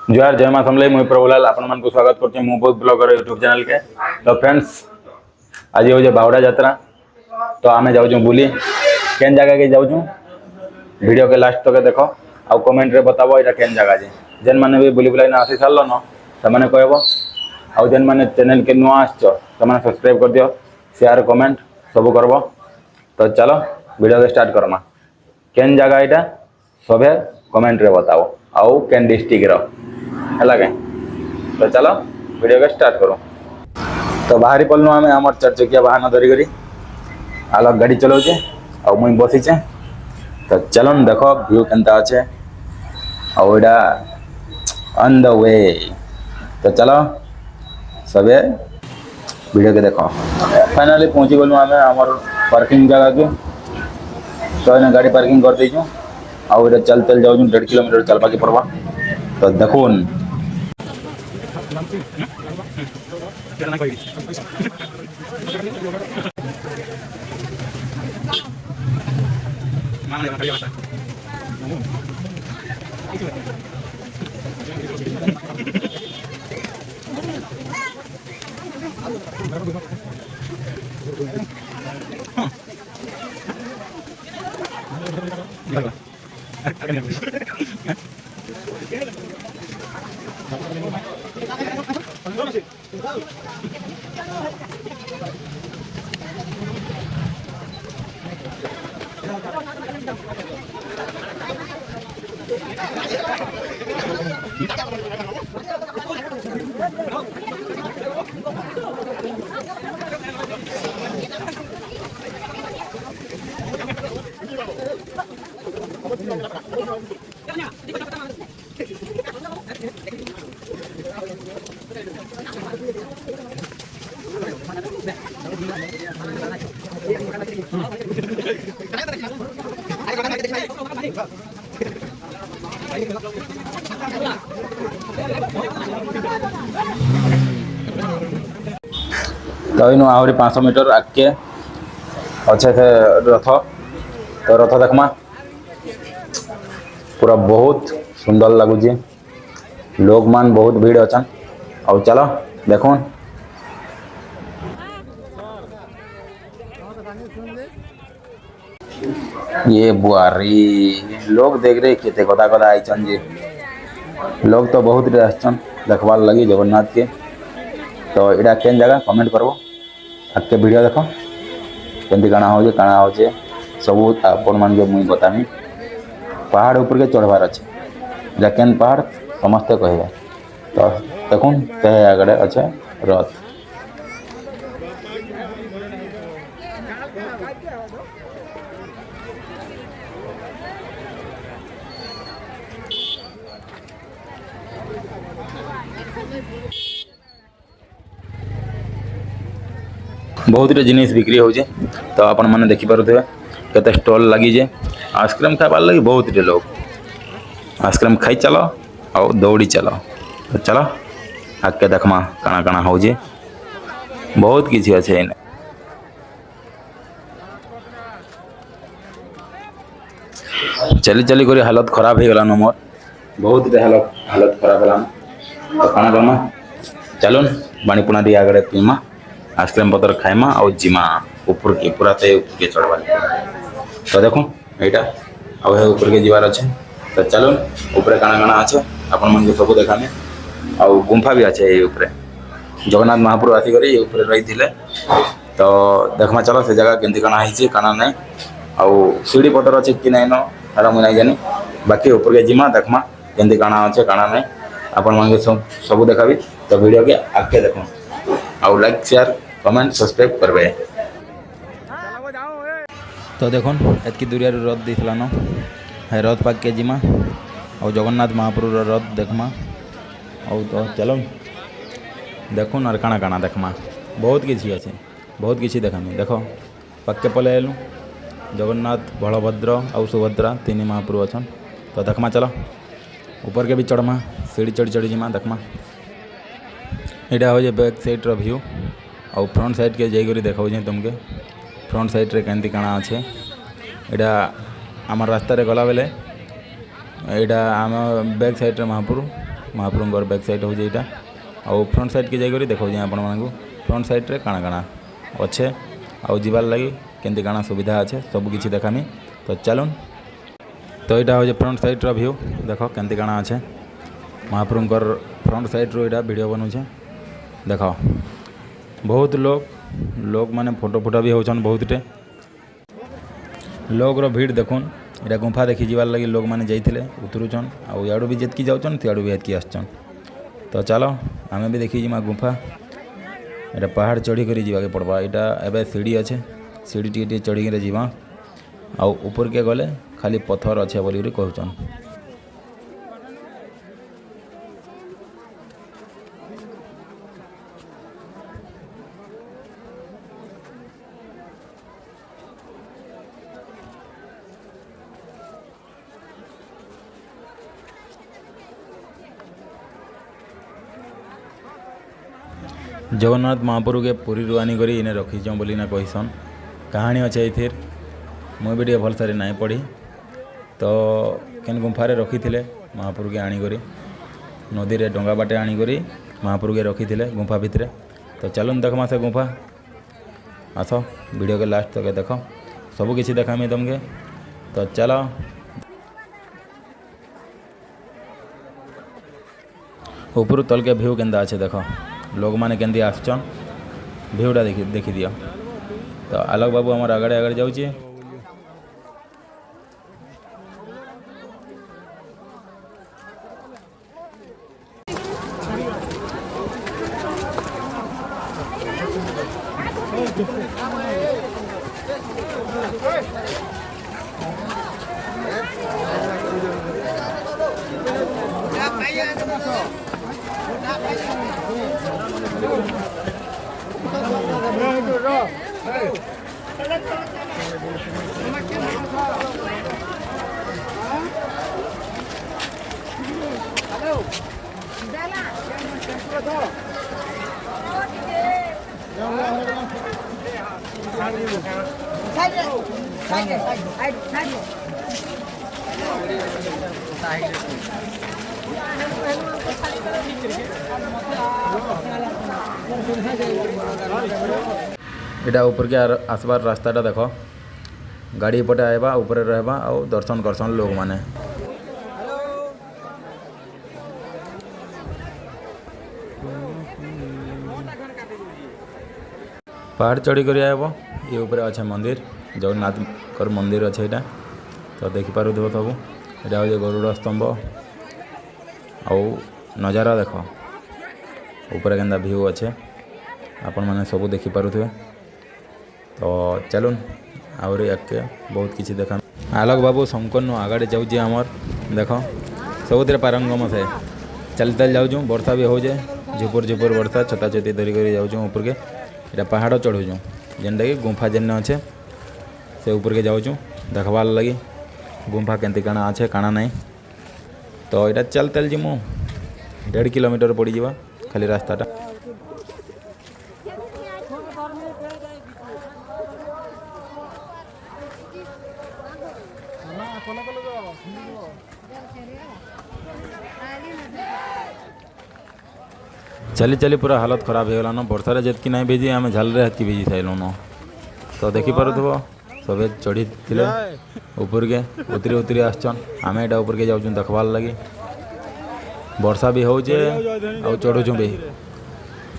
जोहार जय माँ समलाई मुई प्रभुलाल आपण मान को स्वागत करते मु बहुत ब्लॉगर यूट्यूब चैनल के। तो फ्रेंड्स आज हो बावड़ा यात्रा तो आमे जाऊँ बुली केन जगह के जाऊँ वीडियो के लास्ट तक देख आउ कमेंट रे बताबो एटा केन जगह जे जेन माने भी बुली बुलाई ना आसी सारलो न से माने कहबो आउ जेन माने चैनल के नुआ आछो से माने सब्सक्राइब कर दियो शेयर कमेंट सब करबो। तो चलो वीडियो के स्टार्ट करमा केन जगह एटा सबे कमेंट रे बताओ आउ केन डिस्ट्रिक्ट रो है के। तो चलो वीडियो के स्टार्ट करो। तो बाहरी पड़नु आम आम चार चकिया वाहन धरिकी आलोक गाड़ी चलाऊे आ मुई बसीचे। तो चलो देख व्यू केनता अच्छे आईटा ऑन द वे। तो चलो सबे वीडियो के देख फाइनाली पहुँची गलु आम आमर पार्किंग जगह के। तो इन्हें गाड़ी पार्किंग कर देचु आउ चल चल जाऊँ 1.5 किलोमीटर चलवा के पड़वा। तो देखुन तो इन आहरी 500 मीटर आगे अच्छे से रथ। तो रथ देखमा पूरा बहुत सुंदर लगुच लोग मान बहुत भीड़ अच्छा। और चलो देखो ये बुआरी लोग देख रहे केते कदा कदा आइचन जे लोग तो बहुत आसन देखवार लगी जगन्नाथ के। तो इटा केन जगह कमेंट करबो आगे वीडियो देखो केमती काଣା होचे सब आपण मान के मुई बतामी। पहाड़ ऊपर के चढ़वार अच्छे इटा केन पहाड़ समस्ते कहबे। तो देखुन ते आगड़े अच्छे रथ। बहुत जिनिस बिक्री होचे। तो आपण मैंने देखिपे केते स्टॉल लगी जे आइसक्रीम खाइबार लगी बहुत लोग आइसक्रीम खाई चलो और दौड़ी चलो। तो चलो आगे देखमा काଣା काଣା होचे बहुत किसी अच्छे इने। चली चली कर हालत खराब हो गलान मोर बहुत हालत खराब है। तो काଣା करमा चलो बाणीपुना दी आगड़े पीमा आइसक्रीम पतर खाइमा और जिमा ऊपर के पूरा ते ऊपर के चढ़वा। तो देखो यहाँ आउ ऊपर के जीवार अच्छे। तो चलो ऊपर काଣା काଣା अच्छे आपण मन सब देखामे आउ गुंफा भी अच्छे ऊपर जगन्नाथ महाप्रभु आसिक ऊपर रही थे। तो देखमा चलो से जगह केमती काଣା है काଣା नहीं आउ सीढ़ी पतर अच्छे कि नहीं ना मुझे नहीं जानी बाकी ऊपर के जिमा देखमा केमती काଣା अच्छे काଣା नहीं आपण मन सब देखाबी। तो वीडियो के आगे देखो आउ लाइक शेयर कमेंट सब्सक्राइब करबे। तो देखो एतकी दूरिया रथ दिखला न है रथ पाक के जिमा और जगन्नाथ महाप्रभु रथ देखमा। और तो चलो देखो और काଣା काଣା देखमा बहुत किसी अच्छे बहुत किसी देखामी। देखो पक्के पले आलु जगन्नाथ बलभद्र और सुभद्रा तीन महाप्रभु अच्छा। तो देखमा चलो ऊपर के भी चढ़मा सीढ़ी चढ़ी चढ़ी जिमा देखमा। यहाँ हो बैक साइड व्यू और फ्रंट साइड के जाइए देखा तुमके फ्रंट साइड रे केमती काଣା अच्छे। यहाँ आम रास्तार गला बेले यहाँ आम बैक साइड रे महाप्रभु महाप्रभुଙ୍କର बैक साइड हो जेटा आउ फ्रंट साइड के जाइकरी देखो जे आपण मानकु फ्रंट साइड रे काଣା काଣା अच्छे आउ जीवार लगी केंती काଣା सुविधा अच्छे सब किछि देखामी। तो चलून तो यहाँ हूँ फ्रंट साइड रो व्यू देख केंती काଣା अच्छे महाप्रभुଙ୍କର फ्रंट साइड रो यहाँ वीडियो बनौछे देख बहुत लोग माने फोटो फोटा भी होचन बहुतटे लोग रो भीड़ देखुन इटा गुंफा देखी जीवार लगी लोग माने जाइथिले उतरुचन आउ याडू भी जेतकी जाउचन त्याडू भी हेतकी आसचन। तो चलो आमे भी देखी जिमा गुंफा इटा पहाड़ चढ़ी करी जीवा के पड़बा इटा एबे सीढ़ी अच्छे सीढ़ी टी चढ़ी के जीवा आउ ऊपर के गले खाली पत्थर अच्छे बोली कहचन। जगन्नाथ महाप्रभु के पुरी रुआनी करी इने रखीचों बोली ना कहीसन कहानी अच्छे ये मुझे भी भल सारी नहीं पढ़ी तो केन गुंफारे रखी थे महाप्रभु के आनीकरी नदी रे डंगा बाटे आनीकरी महाप्रभु के रखी थे गुंफा भितर। तो चलून देखमा से गुंफा आस वीडियो के लास्ट तक देख सब किसी देखामी तुमके। तो चलो ऊपर तल के व्यू केंदा अच्छे देख लोग माने केंदी आसचन व्यूटा देखी दियो। तो आलोक बाबू हमार आगड़े आगड़े जाऊँचे इटा ऊपर के आसबार रास्ताटा देख गाड़ी पटे आएबा ऊपर रहबा और दर्शन करसन लोग माने। पहाड़ चढ़ी कर आएब ये ऊपर अच्छे मंदिर जगन्नाथ कर मंदिर अच्छे यहाँ। तो देखिपार सब यहाँ हूँ गरुड़ स्तंभ आउ नजारा देख ऊपर केंदा व्यू अच्छे आपण मैंने सब देखिपारे। तो चलून आउरी आगे बहुत किसी देखा आलोक बाबू संकन्न आगाड़े जाऊँ आमर देख सब पारंगम है चल चल जाऊँ वर्षा भी हो जाए झुपुर झुपुर वर्षा छता छती धरिक जाऊँ ऊपर के इटा पहाड़ चढ़ूँ जेनटा कि गुंफा जेन अच्छे से ऊपर के जाऊँ देखबार लगी गुंफा केंती काଣା अच्छे काଣା नहीं। तो यहाँ चल चल जीमु 1.5 किलोमीटर पड़ जावा खाली रास्ताटा। चली चली पूरा हालत खराब हो गलान वर्षारे जितकी नहीं भेजी आम झालरे हेतकी भेजी साइलुन। तो देखिपार सबे चढ़ी थे ऊपर के उतरी उतरी आसचन आम यहाँ ऊपर के जाऊँ देखबार लगी वर्षा भी हो चढ़ुचु भी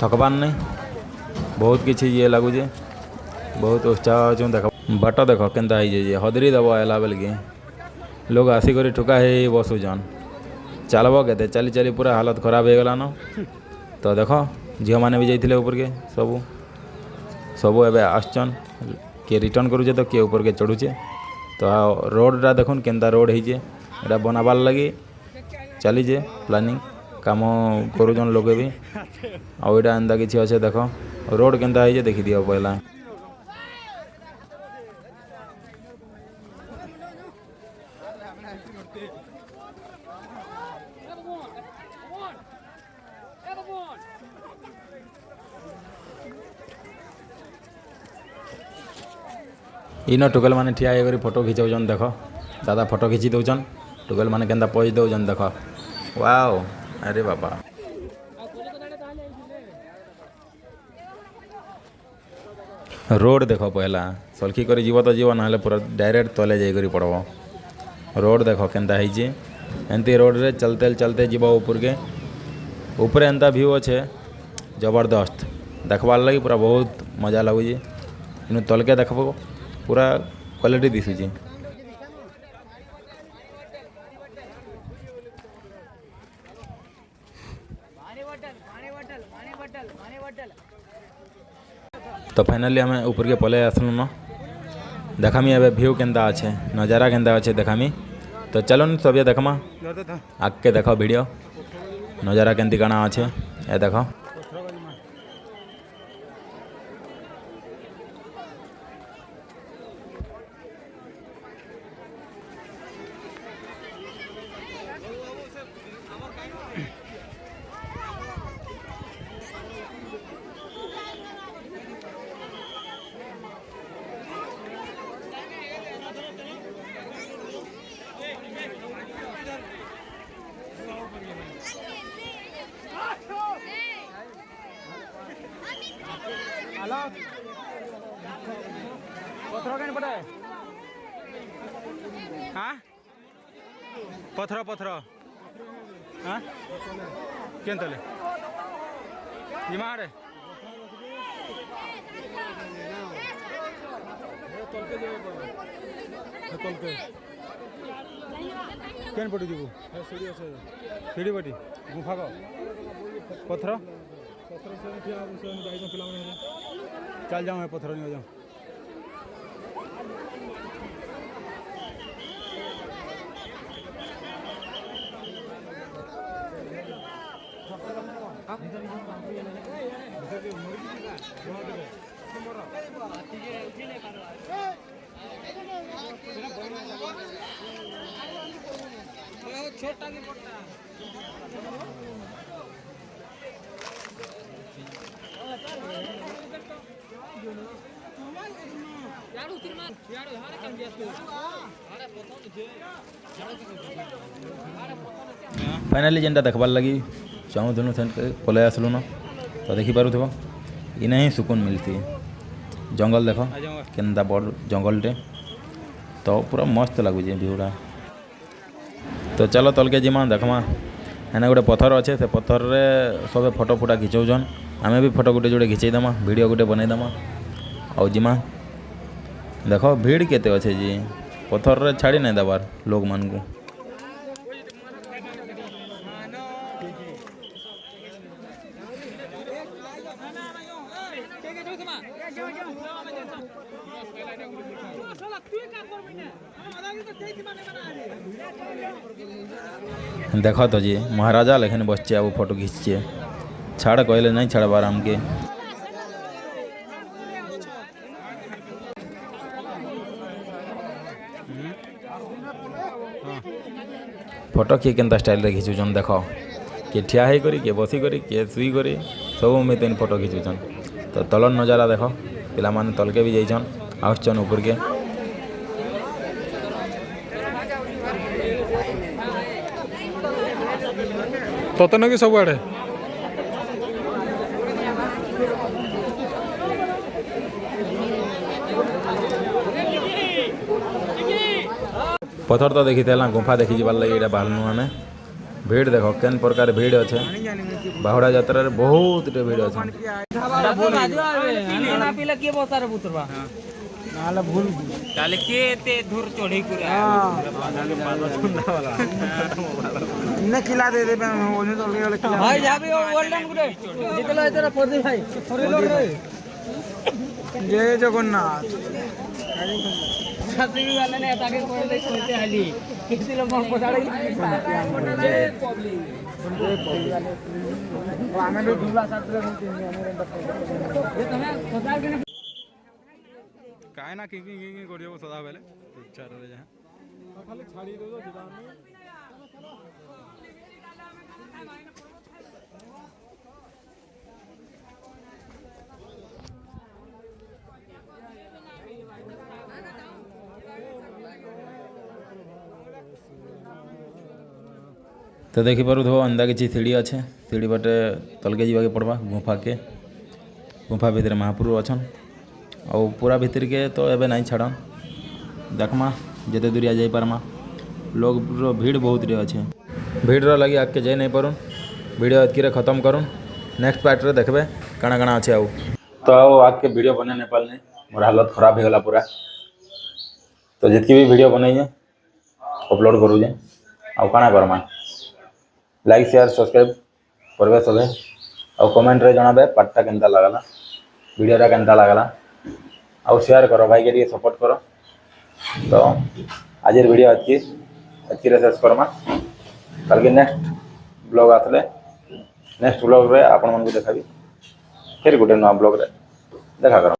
थकबार नहीं बहुत किसी ये लगुचे बहुत उत्साह अच्छे देख बाट देख केन्ता हो हदरी दब आला बेलके लोग आसिक ठुका है बसुचन चलब के चली चली पूरा हालत खराब हो गलान। तो देख झील मैंने भी जाइए ऊपर के सब सब एवं आसचन किए रिटर्न करुचे तो किए ऊपर के चढ़ुचे। तो रोडटा देखुन केन्ता रोड है ये बनाबार लगी चलीजे प्लानिंग काम करुचन लोग भी आउ यहाँ एंता किसी अच्छे देख रोड केन्ता है देखी दियो पहला। इन टुकेल मैंने ठिया होकर फोटो खिंचाऊन देख दादा फोटो खिंची दौन टुकेल मैंने केन्ता पोज दौन देख वाओ अरे बाबा रोड देख पहला सल्खी कर जीव तो जीव ना पूरा डायरेक्ट तले जाकर पड़ब रोड देख केन्ता है एमती रोड रे चलते चलते जीव ऊपर के ऊपर एंता व्यू अच्छे जबरदस्त देखबार लगी पूरा बहुत मजा लगुच इन तलके देखब पूरा क्वालिटी दिशुची तो फाइनली हमें ऊपर के पले आसलु न देखामी एवं व्यू केन्ता अच्छे नज़ारा केन्ता अच्छे देखामी तो चलो न सब देखमा आगे देख वीडियो नज़ारा केमती काଣା अच्छे ए देख पथर कहीं पड़े हाँ पथर पथर हाँ केन तले जिमाड़े केन पड़ी जीवु सीढ़ी पटी गुफा को पथर चल जाऊँ मैं पत्थर नहीं जाऊँ छोटा फाइनाली जेनटा देखबार लगी चाहूँ से पलै आसलु न तो देखिपार इन ही सुकून मिलती जंगल देख केन्ता बड़ जंगलटे तो पूरा मस्त लगुचे व्यूटा तो चलो तलके जिमा देखमा एने गोटे पत्थर अच्छे से पत्थर रे सब फोटो फुटा घिचौछन आमे भी फोटो गुटे जोड़े घिचेदेमा वीडियो गुटे बनईदेमा आउ जिमा देख भीड़ केते अच्छे जी पत्थर रे छाड़ी नहीं देवार लोग मान को देख तो जी महाराजा लेकिन बसचे अब फोटो खींचे छाड़ कहले नहीं छाड़बार आमके फोटो किए केन्ता स्टाइल रे खींचुछन देख किए ठिया है करी किए बसी करी किए सुई करी सब में तीन फोटो खींचुछन तो तलर नजारा देख पिला माने तलके भी जाइछन आउछन ऊपर के तो न कि सब आड़े पत्थर तो देखी थे गुफा देखी जबार लगे बाहरनु आम भीड़ देख केन प्रकार भीड़ अच्छे बाहुड़ा यात्रा रे बहुत भीड़ अच्छे किला दे दे भाई जाबी गोल्डन गुडे जितला इधर प्रदीप भाई जय जगन्नाथ छात्री वाले ने ताके कोई ले सोते हाली किसी लोग को पटाड़ी जय पब्लिक हमें भी दूला छात्र होते हैं ये तुम्हें पता है कि काय ना की गोड़ियो सदा बेले इच्छा रहे जहां खाली छाड़ी दो दीवार में तो देखिपे अंदा किसी सीढ़ी अच्छे सीढ़ी बाटे तलके जाके पड़वा गुफा भितर महाप्रभु अच्छन और पूरा भितर के तो एबे नहीं छाड़न देखमा जिते दूरिया जाई पारमा लोग भीड़ बहुत रे अच्छे भीड़ लगी आगे जाई नहीं पारुन वीडियो एतकी खत्म करूँ नेक्स्ट पार्ट रे देखबे काଣା काଣା अच्छे आउ तो आगे वीडियो बने नहीं पारने मोर हालत खराब हो गला पूरा तो जितकी भी वीडियो बनइए अपलोड करूँ आउ काଣା करमा लाइक शेयर सब्सक्राइब करबे सबे और कमेंट रे जणाबे पार्टटा केनता लागला वीडियोटा केनता लागला और शेयर करो भाई के लिए सपोर्ट करो तो आज वीडियो एतकी शेष करमा कल के नेक्स्ट ब्लॉग आसले नेक्स्ट ब्लॉग रे आपण मन को देखाबी फिर गोटे नवा ब्लॉग रे देखा करो।